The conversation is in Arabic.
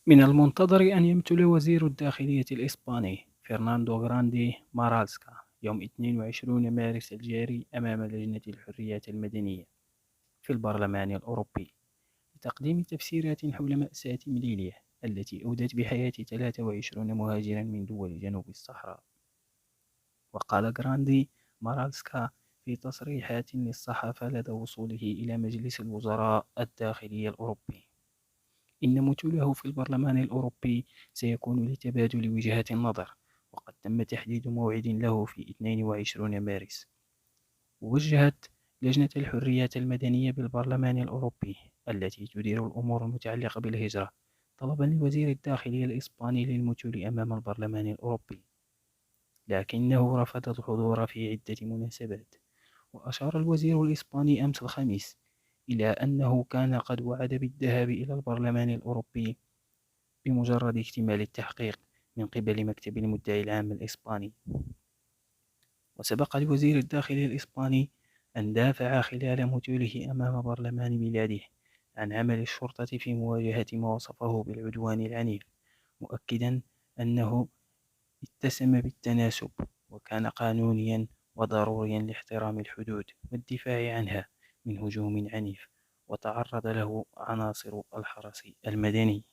من المنتظر أن يمثل وزير الداخلية الإسباني فرناندو غراندي مارالسكا يوم 22 مارس الجاري أمام لجنة الحريات المدنية في البرلمان الأوروبي لتقديم تفسيرات حول مأساة مليليا التي أودت بحياة 23 مهاجرا من دول جنوب الصحراء. وقال غراندي مارالسكا في تصريحات للصحافة لدى وصوله إلى مجلس الوزراء الداخلي الأوروبي إن مثوله في البرلمان الأوروبي سيكون لتبادل وجهات النظر، وقد تم تحديد موعد له في 22 مارس. وجهت لجنة الحريات المدنية بالبرلمان الأوروبي التي تدير الأمور المتعلقة بالهجرة طلبا لوزير الداخلية الإسباني للمثول أمام البرلمان الأوروبي، لكنه رفض الحضور في عدة مناسبات. وأشار الوزير الإسباني أمس الخميس إلى أنه كان قد وعد بالذهاب إلى البرلمان الأوروبي بمجرد اكتمال التحقيق من قبل مكتب المدعي العام الإسباني. وسبق لوزير الداخلية الإسباني أن دافع خلال مثوله أمام برلمان بلاده عن عمل الشرطة في مواجهة ما وصفه بالعدوان العنيف، مؤكدا أنه اتسم بالتناسب وكان قانونيا وضروريا لاحترام الحدود والدفاع عنها من هجوم عنيف وتعرض له عناصر الحرس المدني.